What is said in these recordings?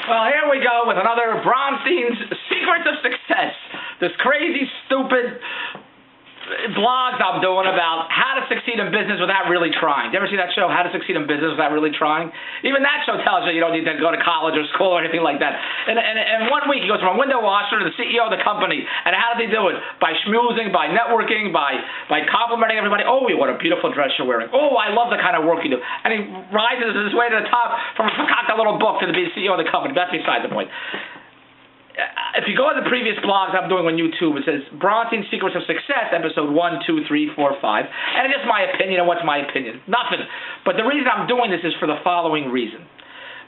Well, here we go with another Bronstein's Secrets of Success. This crazy, stupid blogs I'm doing about how to succeed in business without really trying. Do you ever see that show, How to Succeed in Business Without Really Trying? Even that show tells you you don't need to go to college or school or anything like that. And 1 week he goes from a window washer to the CEO of the company. And how does he do it? By schmoozing, by networking, by complimenting everybody. Oh, what a beautiful dress you're wearing. Oh, I love the kind of work you do. And he rises his way to the top from a little book to be the CEO of the company. That's beside the point. If you go to the previous blogs I'm doing on YouTube, it says Bronstein's Secrets of Success, episode 1, 2, 3, 4, 5. And it's just my opinion. And what's my opinion? Nothing. But the reason I'm doing this is for the following reason.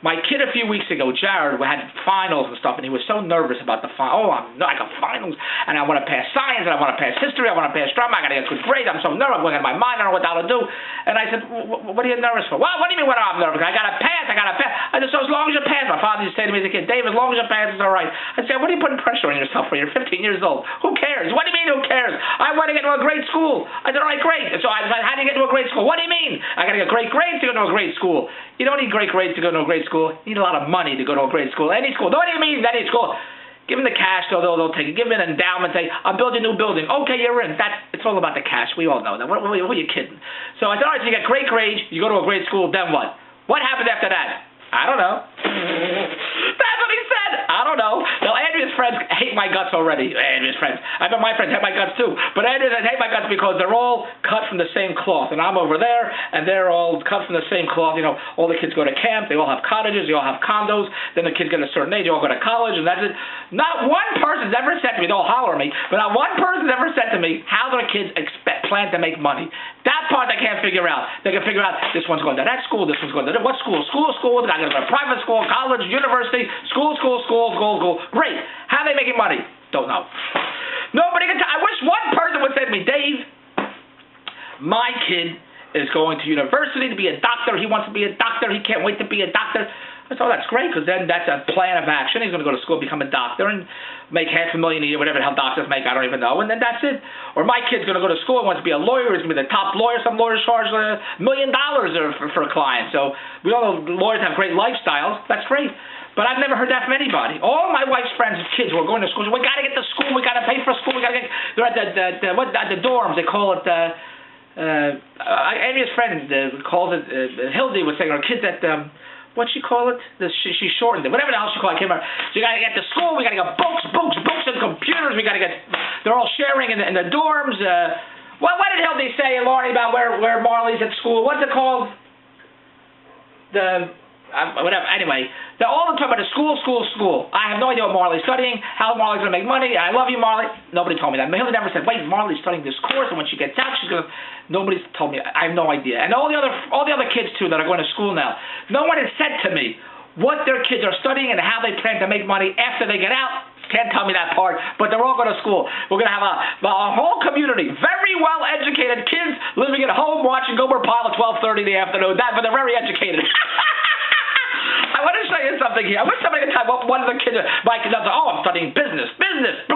My kid a few weeks ago, Jared, had finals and stuff, and he was so nervous about the finals. Oh, I got finals, and I want to pass science, and I want to pass history, I want to pass drama, I got to get good grades, I'm so nervous, I'm going in my mind, I don't know what to do. And I said, what are you nervous for? Well, what do you mean what I'm nervous? I got to pass. I said, so as long as you pass. My father used to say to me as a kid, Dave, as long as you pass, it's all right. I said, what are you putting pressure on yourself for? You're 15 years old. Who cares? What do you mean who cares? I want to get to a great school. I said, all right, great. So I said, how do you get to a great school? What do you mean? I got to get great grades to go to a great school. You don't need great grades to go to a great school. You need a lot of money to go to a great school. Any school. What do you mean any school? Give them the cash, they'll take it. Give them an endowment, say, I'll build you a new building. Okay, you're in. It's all about the cash. We all know that. What are you kidding? So I said, all right, so you get great grades, you go to a great school, then what? What happens after that? I don't know. That's what he said. I don't know. Now, Andrea's friends hate my guts already. Andrea's friends. I bet my friends hate my guts too. But Andrea's hate my guts because they're all cut from the same cloth. And I'm over there, and they're all cut from the same cloth. You know, all the kids go to camp. They all have cottages. They all have condos. Then the kids get a certain age. They all go to college, and that's it. Not one person's ever said to me, they'll holler at me, but not one person's ever said to me, how do the kids plan to make money? That part they can't figure out. They can figure out this one's going to that school, this one's going to that. What school? School. I got to go to private school, college, university, school. Great. How are they making money? Don't know. Nobody can tell. I wish one person would say to me, Dave, my kid is going to university to be a doctor. He wants to be a doctor. He can't wait to be a doctor. I thought, that's great, because then that's a plan of action. He's going to go to school, become a doctor, and make $500,000 a year, whatever the hell doctors make, I don't even know, and then that's it. Or my kid's going to go to school and wants to be a lawyer. He's going to be the top lawyer. Some lawyers charge $1 million for a client. So we all know lawyers have great lifestyles. That's great. But I've never heard that from anybody. All my wife's friends' kids who are going to school, we got to get to school, we got to pay for school, we got to get, they're at the dorms, they call it, Andrea's friend calls it, Hildy was saying, her kids at, what'd she call it? She shortened it. Whatever the hell she called it. I can't remember. So you got to get to school. We got to get books and computers. We got to get. They're all sharing in the dorms. What did Hildy say, Laurie, about where Marley's at school? What's it called? Whatever. Anyway, they're all talking about the school. I have no idea what Marley's studying. How Marley's going to make money. I love you, Marley. Nobody told me that. Hildy never said, wait, Marley's studying this course, and when she gets out, she's going to. Nobody's told me. I have no idea. And all the other kids too that are going to school now. No one has said to me what their kids are studying and how they plan to make money after they get out. Can't tell me that part, but they're all going to school. We're going to have a whole community, very well-educated kids living at home watching Gomer Pyle at 12:30 in the afternoon. But they're very educated. I want to show you something here. I wish somebody could tell one of the kids, my kids, I'm studying business.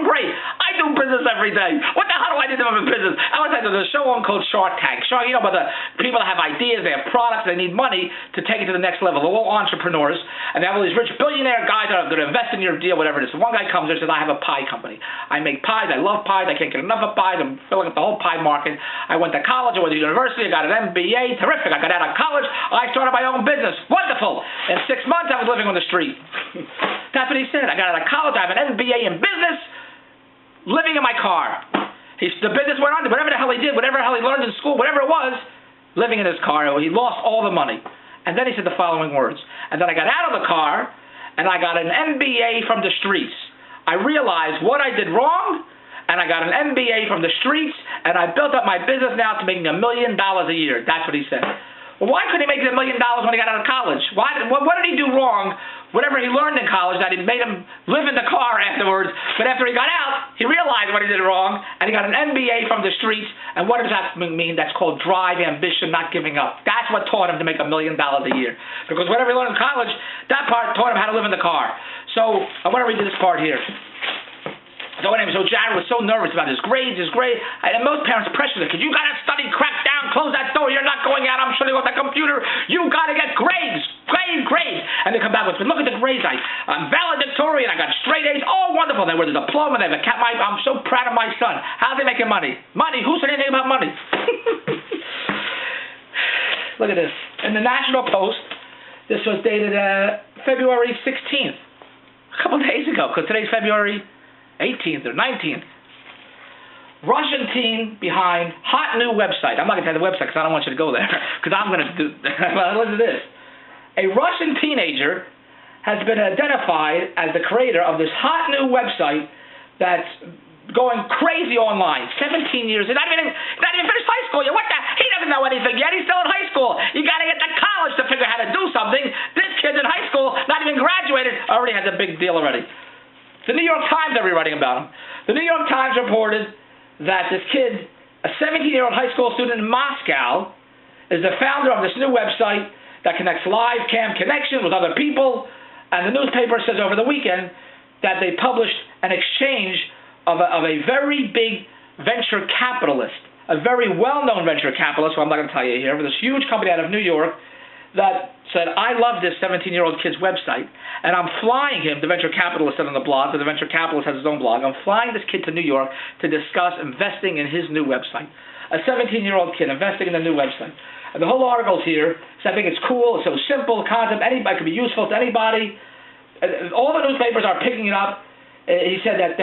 Great. I do business every day. What the hell do I do in business? I was like, there's a show on called Shark Tank. You know, about the people that have ideas, they have products, they need money to take it to the next level. They're all entrepreneurs, and they have all these rich billionaire guys that are going to invest in your deal, whatever it is. So one guy comes there and says, I have a pie company. I make pies. I love pies. I can't get enough of pies. I'm filling up the whole pie market. I went to college. I went to university. I got an MBA. Terrific. I got out of college. I started my own business. Wonderful. In 6 months, I was living on the street. That's what he said. I got out of college. I have an MBA in business. Living in my car. The business went on, whatever the hell he did, whatever the hell he learned in school, whatever it was, living in his car. He lost all the money. And then he said the following words. And then I got out of the car, and I got an MBA from the streets. I realized what I did wrong, and I got an MBA from the streets, and I built up my business now to making $1 million a year. That's what he said. Well, why couldn't he make $1 million when he got out of college? What did he do wrong? Whatever he learned in college, that it made him live in the car afterwards. But after he got out, he realized what he did wrong, and he got an MBA from the streets. And what does that mean? That's called drive, ambition, not giving up. That's what taught him to make $1 million a year. Because whatever he learned in college, that part taught him how to live in the car. So I want to read this part here. So anyway, Jared was so nervous about his grades, and most parents pressure him, because you got to study, crack down, close that door, you're not going out, I'm shutting off that computer, you got to get grades. grades. And they come back with, look at the grades. I'm valedictorian. I got straight A's. Oh, wonderful. They wear the diploma. They have a cap. I'm so proud of my son. How's he making money? Money. Who said anything about money? Look at this. In the National Post, this was dated February 16th. A couple days ago, because today's February 18th or 19th. Russian teen behind hot new website. I'm not going to tell you the website because I don't want you to go there. Because I'm going to do... Listen to this. A Russian teenager has been identified as the creator of this hot new website that's going crazy online. 17 years. He's not even finished high school yet. What the... He doesn't know anything yet. He's still in high school. You got to get to college to figure out how to do something. This kid's in high school, not even graduated, already has a big deal already. The New York Times are rewriting about him. The New York Times reported that this kid, a 17-year-old high school student in Moscow, is the founder of this new website that connects live cam connection with other people. And the newspaper says over the weekend that they published an exchange of a very big venture capitalist, a very well-known venture capitalist, who I'm not going to tell you here, but this huge company out of New York that said, I love this 17-year-old kid's website, and I'm flying him, the venture capitalist said on the blog, because the venture capitalist has his own blog, I'm flying this kid to New York to discuss investing in his new website. A 17-year-old kid investing in a new website. And the whole article's here, so I think it's cool, it's so simple, concept, anybody could be useful to anybody. All the newspapers are picking it up. He said that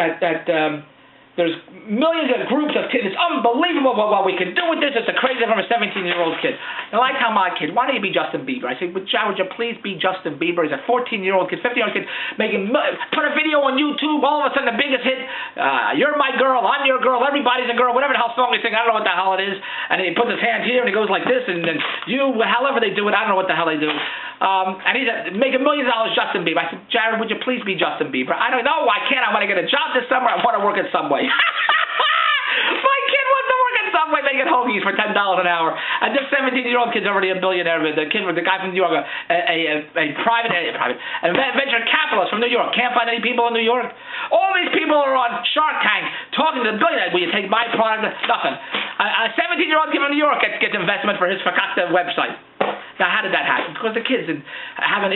there's millions of groups of kids. It's unbelievable what we can do with this. It's the crazy from a 17-year-old kid. And I tell my kid, why don't you be Justin Bieber? I say, would you please be Justin Bieber? He's a 14-year-old kid, 15-year-old kid, put a video on YouTube, all of a sudden the biggest hit, you're my girl, I'm your girl, everybody's a girl, whatever the hell song he's singing, I don't know what the hell it is. And he puts his hand here and he goes like this, and then however they do it, I don't know what the hell they do. And he's making millions of dollars, Justin Bieber. I said, Jared, would you please be Justin Bieber? I don't know, I can't. I want to get a job this summer. I want to work at Subway. My kid wants to work at Subway making hoagies for $10 an hour. And this 17-year-old kid's already a billionaire. The guy from New York, a private venture capitalist from New York. Can't find any people in New York. All these people are on Shark Tank talking to the billionaire. Will you take my product? Nothing. A 17-year-old kid from New York gets investment for his fakakta website. Now, how did that happen? Because the kids he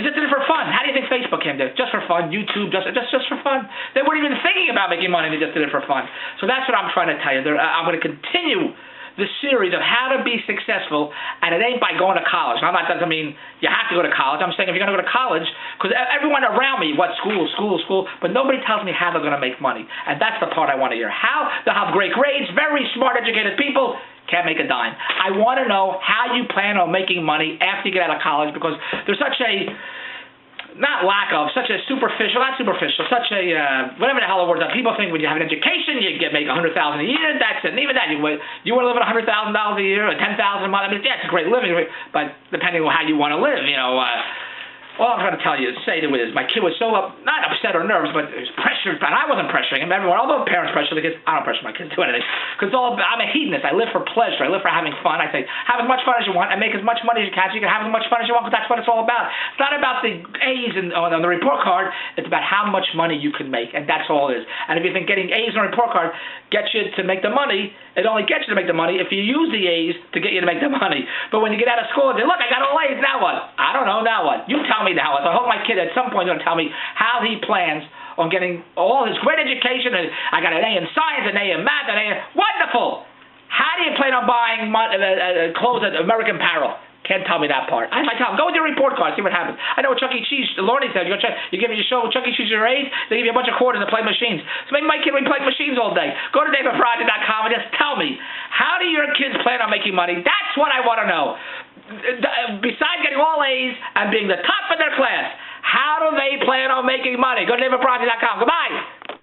just did it for fun. How do you think Facebook came to? Just for fun. YouTube, just for fun. They weren't even thinking about making money. They just did it for fun. So that's what I'm trying to tell you. I'm going to continue the series of how to be successful, and it ain't by going to college. Now, that doesn't mean you have to go to college. I'm saying if you're going to go to college, because everyone around me, what school, but nobody tells me how they're going to make money. And that's the part I want to hear. How they'll have great grades, very smart, educated people, can't make a dime. I want to know how you plan on making money after you get out of college, because there's such a, such a superficial, whatever the hell the word is. People think when you have an education, you make $100,000 a year, that's it. And even that, you want to live at $100,000 a year, or $10,000 a month. I mean, yeah, it's a great living, but depending on how you want to live, all I'm trying to tell you, my kid was so not upset or nervous, but it was pressured, and I wasn't pressuring him. Everyone, although parents pressure the kids, I don't pressure my kids to do anything, because I'm a hedonist. I live for pleasure. I live for having fun. I say, have as much fun as you want, and make as much money as you can, so you can have as much fun as you want, because that's what it's all about. It's not about the A's on the report card. It's about how much money you can make, and that's all it is. And if you think getting A's on a report card gets you to make the money, it only gets you to make the money if you use the A's to get you to make the money. But when you get out of school and say, look, I got all A's, now what? I don't know, now what? You tell me now what. So I hope my kid at some point is going to tell me how he plans on getting all his great education. And I got an A in science, an A in math, an A in... Wonderful! How do you plan on buying clothes at American Apparel? Can't tell me that part. I might tell him, go with your report card, see what happens. I know what Chuck E. Cheese, Lordy said, you give me your show with Chuck E. Cheese your A's, they give you a bunch of quarters to play machines. So maybe my kid will be playing machines all day. Go to davidproject.com and just tell me, how do your kids plan on making money? That's what I want to know. Besides getting all A's and being the top of their class, how do they plan on making money? Go to davidproject.com. Goodbye.